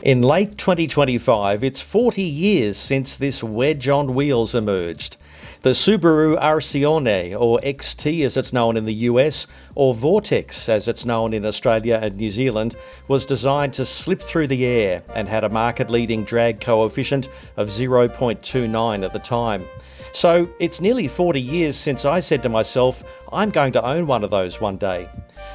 In late 2025, it's 40 years since this wedge on wheels emerged. The Subaru Arcione, or XT as it's known in the US, or Vortex as it's known in Australia and New Zealand, was designed to slip through the air and had a market-leading drag coefficient of 0.29 at the time. So it's nearly 40 years since I said to myself, I'm going to own one of those one day.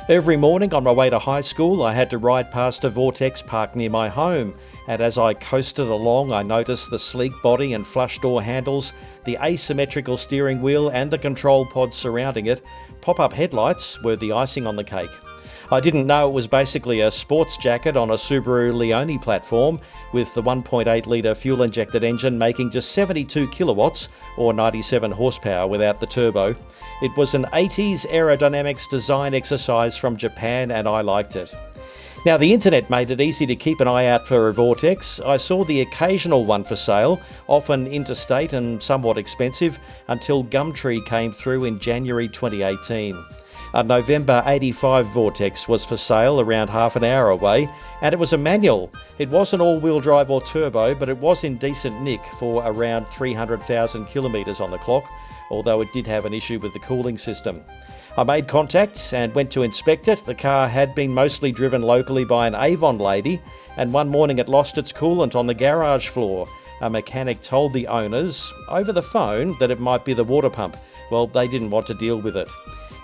Every morning on my way to high school, I had to ride past a Vortex parked near my home, and as I coasted along, I noticed the sleek body and flush door handles, the asymmetrical steering wheel and the control pods surrounding it. Pop-up headlights were the icing on the cake. I didn't know it was basically a sports jacket on a Subaru Leone platform, with the 1.8 litre fuel-injected engine making just 72 kilowatts or 97 horsepower without the turbo. It was an 80s aerodynamics design exercise from Japan, and I liked it. Now, the internet made it easy to keep an eye out for a Vortex. I saw the occasional one for sale, often interstate and somewhat expensive, until Gumtree came through in January 2018. A November 85 Vortex was for sale around half an hour away, and it was a manual. It wasn't all-wheel drive or turbo, but it was in decent nick for around 300,000 kilometres on the clock, although it did have an issue with the cooling system. I made contact and went to inspect it. The car had been mostly driven locally by an Avon lady, and one morning it lost its coolant on the garage floor. A mechanic told the owners over the phone that it might be the water pump. Well, they didn't want to deal with it.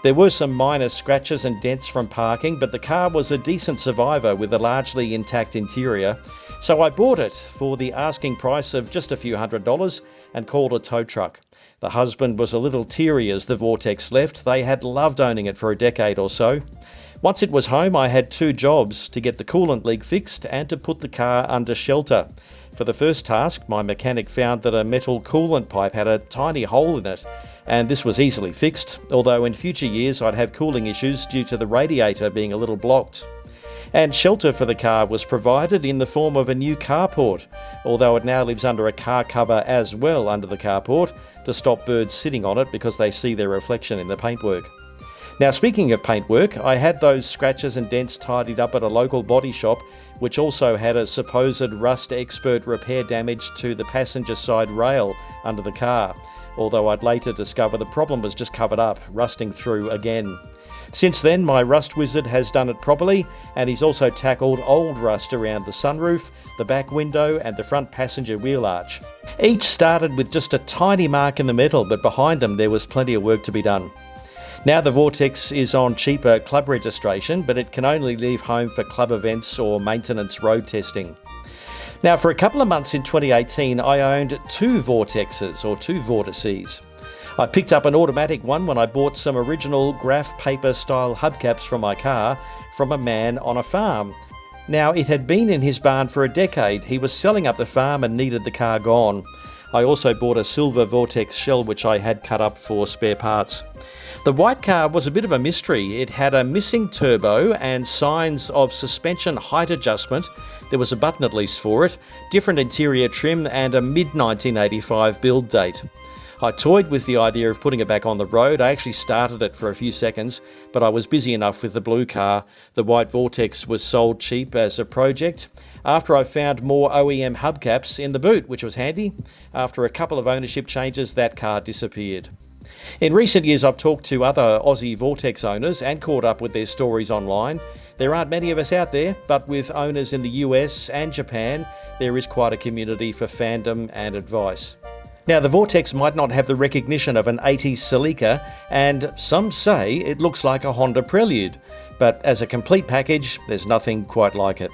There were some minor scratches and dents from parking, but the car was a decent survivor with a largely intact interior. So I bought it for the asking price of just a few $100s and called a tow truck. The husband was a little teary as the Vortex left. They had loved owning it for a decade or so. Once it was home, I had two jobs: to get the coolant leak fixed and to put the car under shelter. For the first task, my mechanic found that a metal coolant pipe had a tiny hole in it, and this was easily fixed, although in future years I'd have cooling issues due to the radiator being a little blocked. And shelter for the car was provided in the form of a new carport, although it now lives under a car cover as well under the carport to stop birds sitting on it because they see their reflection in the paintwork. Now, speaking of paintwork, I had those scratches and dents tidied up at a local body shop, which also had a supposed rust expert repair damage to the passenger side rail under the car, although I'd later discover the problem was just covered up, rusting through again. Since then, my rust wizard has done it properly, and he's also tackled old rust around the sunroof, the back window and the front passenger wheel arch. Each started with just a tiny mark in the metal, but behind them there was plenty of work to be done. Now the Vortex is on cheaper club registration, but it can only leave home for club events or maintenance road testing. Now, for a couple of months in 2018, I owned two Vortexes, or two Vortices. I picked up an automatic one when I bought some original graph paper style hubcaps from my car from a man on a farm. Now, it had been in his barn for a decade. He was selling up the farm and needed the car gone. I also bought a silver Vortex shell which I had cut up for spare parts. The white car was a bit of a mystery. It had a missing turbo and signs of suspension height adjustment. There was a button at least for it, different interior trim and a mid-1985 build date. I toyed with the idea of putting it back on the road. I actually started it for a few seconds, but I was busy enough with the blue car. The white Vortex was sold cheap as a project after I found more OEM hubcaps in the boot, which was handy. After a couple of ownership changes, that car disappeared. In recent years, I've talked to other Aussie Vortex owners and caught up with their stories online. There aren't many of us out there, but with owners in the US and Japan, there is quite a community for fandom and advice. Now, the Vortex might not have the recognition of an 80s Celica, and some say it looks like a Honda Prelude, but as a complete package, there's nothing quite like it.